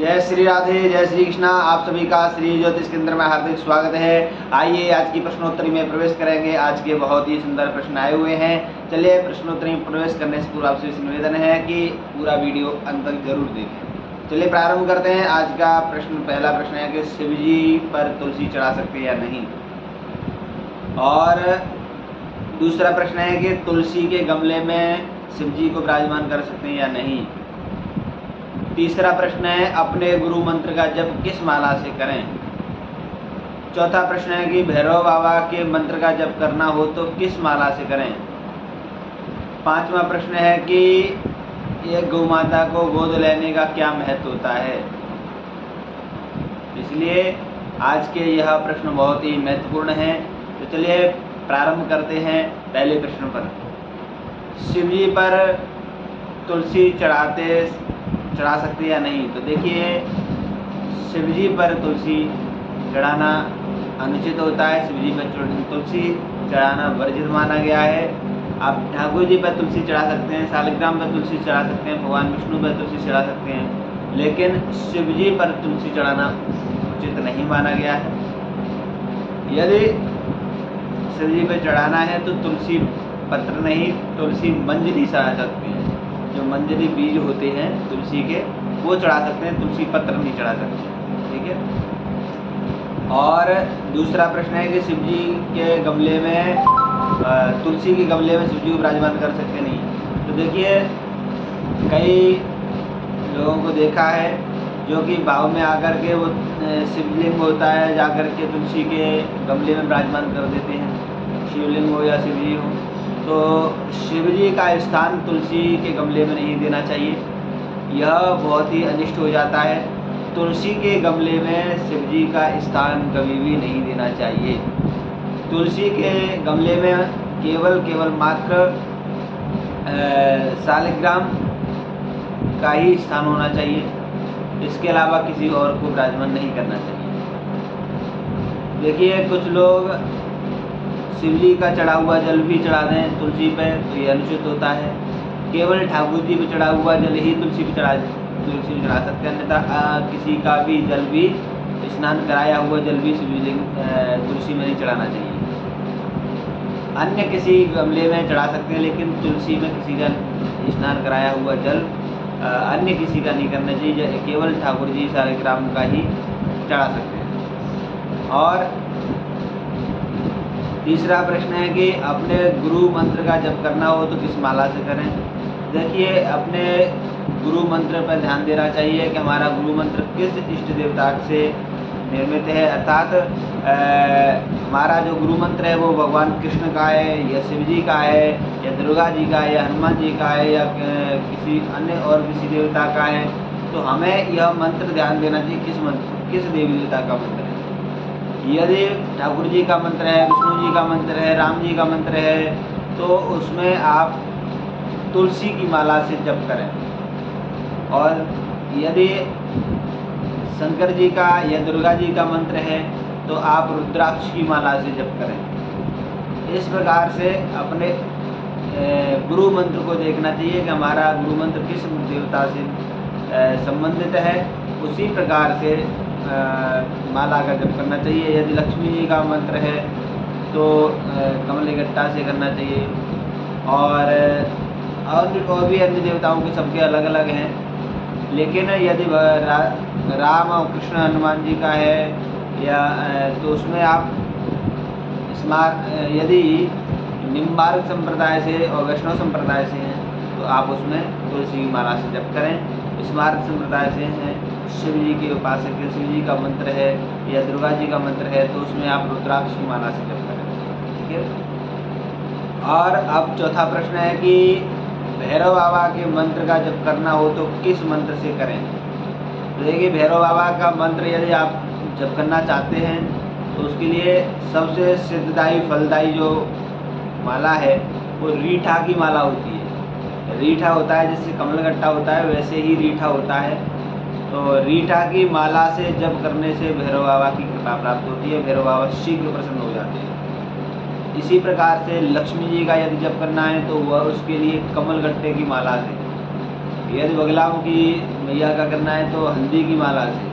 जय श्री राधे, जय श्री कृष्णा। आप सभी का श्री ज्योतिष केंद्र में हार्दिक स्वागत है। आइए आज की प्रश्नोत्तरी में प्रवेश करेंगे। आज के बहुत ही सुंदर प्रश्न आए हुए हैं। चलिए प्रश्नोत्तरी में प्रवेश करने से पूर्व आपसे निवेदन है कि पूरा वीडियो अंत तक जरूर देखें। चलिए प्रारंभ करते हैं। आज का प्रश्न, पहला प्रश्न है कि शिव जी पर तुलसी चढ़ा सकते हैं या नहीं। और दूसरा प्रश्न है कि तुलसी के गमले में शिव जी को विराजमान कर सकते हैं या नहीं। तीसरा प्रश्न है अपने गुरु मंत्र का जप किस माला से करें। चौथा प्रश्न है कि भैरव बाबा के मंत्र का जप करना हो तो किस माला से करें। पांचवा प्रश्न है कि एक गौ माता को गोद लेने का क्या महत्व होता है। इसलिए आज के यह प्रश्न बहुत ही महत्वपूर्ण है। तो चलिए प्रारंभ करते हैं पहले प्रश्न पर। शिव जी पर तुलसी चढ़ा सकते या नहीं। तो देखिए, शिव जी पर तुलसी चढ़ाना अनुचित होता है। शिव जी पर तुलसी चढ़ाना वर्जित माना गया है। आप ठाकुर जी पर तुलसी चढ़ा सकते हैं, शालिग्राम पर तुलसी चढ़ा सकते हैं, भगवान विष्णु पर तुलसी चढ़ा सकते हैं, लेकिन शिव जी पर तुलसी चढ़ाना उचित नहीं माना गया है। यदि शिव जी पर चढ़ाना है तो तुलसी पत्र नहीं, तुलसी मंजरी चढ़ा सकते हैं। जो मंजरी बीज होते हैं तुलसी के, वो चढ़ा सकते हैं, तुलसी पत्र नहीं चढ़ा सकते। ठीक है। और दूसरा प्रश्न है कि शिव जी के गमले में तुलसी के गमले में शिव जी को विराजमान कर सकते नहीं। तो देखिए, कई लोगों को देखा है जो कि भाव में आकर के वो शिवलिंग होता है, जाकर के तुलसी के गमले में विराजमान कर देते हैं, शिवलिंग हो या शिव जी हो। तो शिव जी का स्थान तुलसी के गमले में नहीं देना चाहिए, यह बहुत ही अनिष्ट हो जाता है। तुलसी के गमले में शिव जी का स्थान कभी भी नहीं देना चाहिए। तुलसी के गमले में केवल मात्र शालिग्राम का ही स्थान होना चाहिए, इसके अलावा किसी और को विराजमान नहीं करना चाहिए। देखिए, कुछ लोग शिव जी का चढ़ा हुआ जल भी चढ़ा दें तुलसी पे, तो ये अनुचित होता है। केवल ठाकुर जी पे चढ़ा हुआ जल ही तुलसी पे चढ़ा सकते हैं, अन्यथा किसी का भी जल भी, स्नान कराया हुआ जल भी शिवलिंग तुलसी में नहीं चढ़ाना चाहिए। अन्य किसी गमले में चढ़ा सकते हैं, लेकिन तुलसी में किसी का स्नान कराया हुआ जल अन्य किसी का नहीं करना चाहिए, केवल ठाकुर जी शालिग्राम का ही चढ़ा सकते हैं। और तीसरा प्रश्न है कि अपने गुरु मंत्र का जप करना हो तो किस माला से करें। देखिए, अपने गुरु मंत्र पर ध्यान देना चाहिए कि हमारा गुरु मंत्र किस इष्ट देवता से निर्मित है, अर्थात हमारा जो गुरु मंत्र है वो भगवान कृष्ण का है या शिव जी का है या दुर्गा जी का है या हनुमान जी का है या किसी अन्य और किसी देवता का है। तो हमें यह मंत्र ध्यान देना चाहिए किस देवी देवता का मंत्र है। यदि ठाकुर जी का मंत्र है, विष्णु जी का मंत्र है, राम जी का मंत्र है, तो उसमें आप तुलसी की माला से जप करें। और यदि शंकर जी का या दुर्गा जी का मंत्र है तो आप रुद्राक्ष की माला से जप करें। इस प्रकार से अपने गुरु मंत्र को देखना चाहिए कि हमारा गुरु मंत्र किस देवता से संबंधित है, उसी प्रकार से माला का जप करना चाहिए। यदि लक्ष्मी जी का मंत्र है तो कमल गट्टा से करना चाहिए। और भी अन्य देवताओं के सबके अलग अलग हैं, लेकिन यदि राम और कृष्ण हनुमान जी का है या तो उसमें आप यदि निम्बार्क संप्रदाय से और वैष्णव संप्रदाय से हैं तो आप उसमें तुलसी की माला से जप करें। स्मार्त संप्रदाय से हैं, शिव जी के उपासक है, शिव जी का मंत्र है या दुर्गा जी का मंत्र है, तो उसमें आप रुद्राक्ष की माला से जप करें। ठीक है। और अब चौथा प्रश्न है कि भैरव बाबा के मंत्र का जप करना हो तो किस मंत्र से करें। तो देखिए, भैरव बाबा का मंत्र यदि आप जप करना चाहते हैं तो उसके लिए सबसे सिद्धदायी फलदायी जो माला है वो रीठा की माला होती है। रीठा होता है, जैसे कमलगट्टा होता है वैसे ही रीठा होता है। तो रीठा की माला से जप करने से भैरव बाबा की कृपा प्राप्त होती है, भैरव बाबा शीघ्र प्रसन्न हो जाते हैं। इसी प्रकार से लक्ष्मी जी का यदि जप करना है तो वह उसके लिए कमलगट्टे की माला से, यदि बगलामुखी मैया का करना है तो हल्दी की माला से,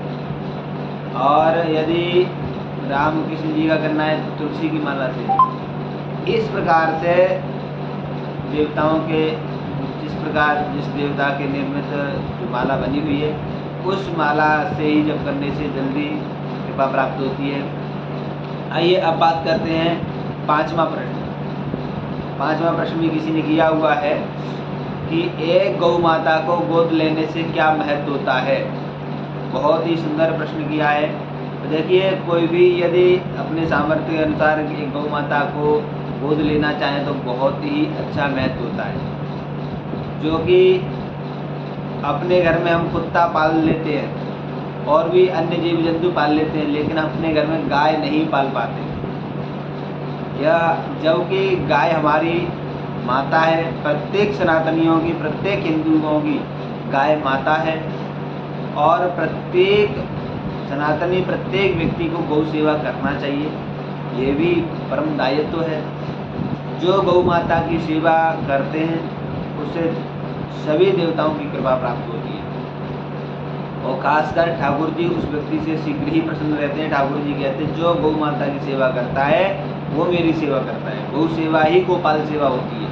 और यदि राम कृष्ण जी का करना है तो तुलसी की माला से। इस प्रकार से देवताओं के जिस देवता के निर्मित जो माला बनी हुई है उस माला से ही जब करने से जल्दी कृपा प्राप्त होती है। आइए अब बात करते हैं पांचवा प्रश्न। पांचवा प्रश्न भी किसी ने किया हुआ है कि एक गौ माता को गोद लेने से क्या महत्व होता है। बहुत ही सुंदर प्रश्न किया है। तो देखिए, कोई भी यदि अपने सामर्थ्य के अनुसार एक गौ माता को गोद लेना चाहें तो बहुत ही अच्छा महत्व होता है। जो कि अपने घर में हम कुत्ता पाल लेते हैं और भी अन्य जीव जंतु पाल लेते हैं, लेकिन अपने घर में गाय नहीं पाल पाते। यह जबकि गाय हमारी माता है, प्रत्येक सनातनियों की, प्रत्येक हिंदुओं की गाय माता है, और प्रत्येक सनातनी, प्रत्येक व्यक्ति को गौ सेवा करना चाहिए। ये भी परम दायित्व है। जो गौ माता की सेवा करते हैं उससे सभी देवताओं की कृपा प्राप्त होती है, और खासकर ठाकुर जी उस व्यक्ति से शीघ्र ही प्रसन्न रहते हैं। ठाकुर जी कहते हैं जो गौ माता की सेवा करता है वो मेरी सेवा करता है। गौ सेवा ही गोपाल सेवा होती है।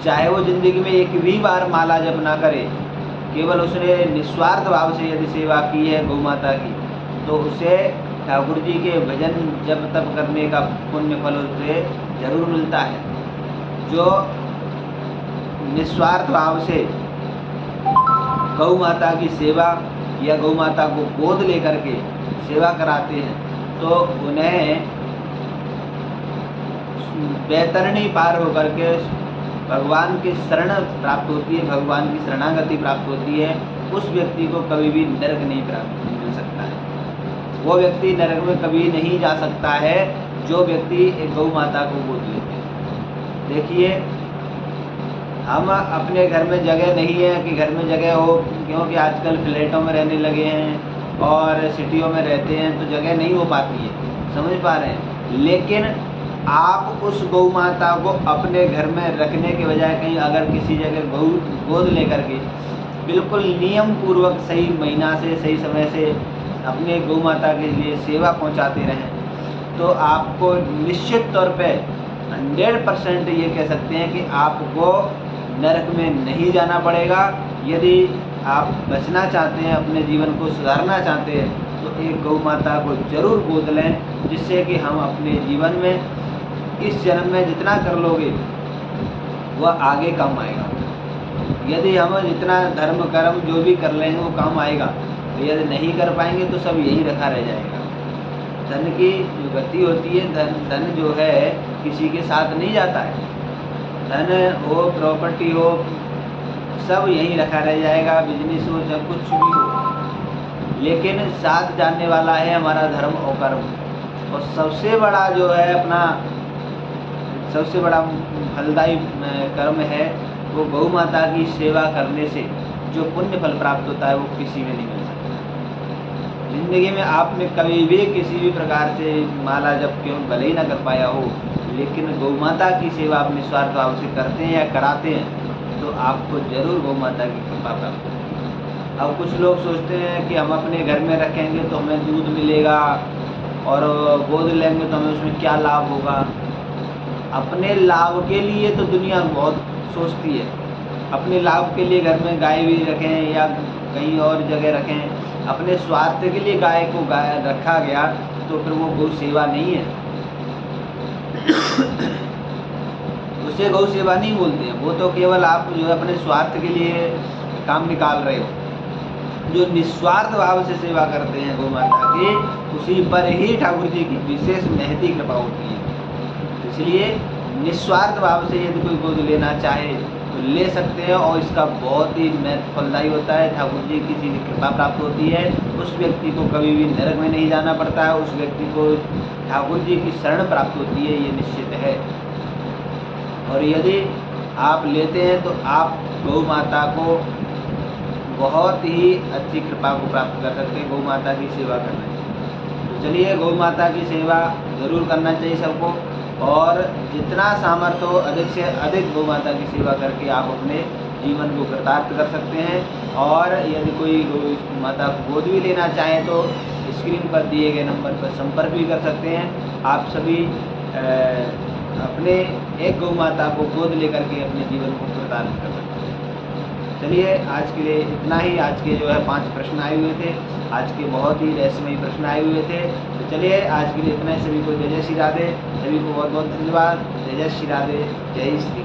चाहे वो जिंदगी में एक भी बार माला जप ना करे, केवल उसने निस्वार्थ भाव से यदि सेवा की है गौ माता की, तो उसे ठाकुर जी के भजन जप तप करने का पुण्य फल उसे जरूर मिलता है। जो निस्वार्थ भाव से गौ माता की सेवा या गौ माता को गोद लेकर के सेवा कराते हैं तो उन्हें बैतरणी पार होकर के भगवान के शरण प्राप्त होती है, भगवान की शरणागति प्राप्त होती है। उस व्यक्ति को कभी भी नरक नहीं प्राप्त मिल सकता है। वो व्यक्ति नरक में कभी नहीं जा सकता है जो व्यक्ति एक गौ माता को गोद लेते हैं। देखिए, हम अपने घर में जगह नहीं है कि घर में जगह हो, क्योंकि आजकल फ्लैटों में रहने लगे हैं और सिटियों में रहते हैं तो जगह नहीं हो पाती है, समझ पा रहे हैं। लेकिन आप उस गौ माता को अपने घर में रखने के बजाय कहीं अगर किसी जगह गोद लेकर के बिल्कुल नियम पूर्वक सही महीना से सही समय से अपने गौ माता के लिए सेवा पहुंचाते रहें तो आपको निश्चित तौर पे 100% ये कह सकते हैं कि आपको नरक में नहीं जाना पड़ेगा। यदि आप बचना चाहते हैं, अपने जीवन को सुधारना चाहते हैं, तो एक गौ माता को जरूर गोद लें, जिससे कि हम अपने जीवन में इस जन्म में जितना कर लोगे वह आगे काम आएगा। यदि हम जितना धर्म कर्म जो भी कर लेंगे वो काम आएगा, तो यदि नहीं कर पाएंगे तो सब यही रखा रह जाएगा। धन की जो गति होती है, धन जो है किसी के साथ नहीं जाता है। धन हो, प्रॉपर्टी हो, सब यहीं रखा रह जाएगा, बिजनेस हो, चाहे कुछ भी हो, लेकिन साथ जानने वाला है हमारा धर्म और कर्म। और सबसे बड़ा जो है अपना सबसे बड़ा फलदायी कर्म है वो गौ माता की सेवा करने से जो पुण्य फल प्राप्त होता है वो किसी में नहीं मिल सकता। जिंदगी में आपने कभी भी किसी भी प्रकार से माला जप क्यों भले ही ना कर पाया हो, लेकिन गौ माता की सेवा आप निस्वार्थ भाव से करते हैं या कराते हैं तो आपको जरूर गौ माता की कृपा प्राप्त होगी। अब कुछ लोग सोचते हैं कि हम अपने घर में रखेंगे तो हमें दूध मिलेगा और गोद लेंगे तो हमें उसमें क्या लाभ होगा। अपने लाभ के लिए तो दुनिया बहुत सोचती है। अपने लाभ के लिए घर में गाय भी रखें या कहीं और जगह रखें, अपने स्वार्थ के लिए गाय को रखा गया तो फिर वो गौ सेवा नहीं है। उसे गौ सेवा नहीं बोलते हैं, वो तो केवल आप जो है अपने स्वार्थ के लिए काम निकाल रहे हो। जो निस्वार्थ भाव से सेवा करते हैं गौ माता की, उसी पर ही ठाकुर जी की विशेष महती कृपा होती है। इसलिए निस्वार्थ भाव से यदि कोई गोद लेना चाहे तो ले सकते हैं, और इसका बहुत ही फलदायी होता है। ठाकुर जी की कृपा प्राप्त होती है, उस व्यक्ति को कभी भी नरक में नहीं जाना पड़ता है, उस व्यक्ति को ठाकुर जी की शरण प्राप्त होती है, ये निश्चित है। और यदि आप लेते हैं तो आप गौ माता को बहुत ही अच्छी कृपा को प्राप्त कर सकते हैं। गौ माता की सेवा करना चाहिए। तो चलिए, गौ माता की सेवा जरूर करना चाहिए सबको, और जितना सामर्थ्य हो अधिक से अधिक गौ माता की सेवा करके आप अपने जीवन को कृतार्थ कर सकते हैं। और यदि कोई गौ माता को गोद भी लेना चाहें तो स्क्रीन पर दिए गए नंबर पर संपर्क भी कर सकते हैं। आप सभी अपने एक गौ माता को गोद लेकर के अपने जीवन को कृतार्थ कर सकते हैं। चलिए आज के लिए इतना ही। आज के जो है 5 प्रश्न आए हुए थे, आज के बहुत ही रहस्यमयी प्रश्न आए हुए थे। तो चलिए आज के लिए इतना ही। सभी को जय जय श्री राधे। सभी को बहुत बहुत धन्यवाद। जय जय श्री राधे। जय श्री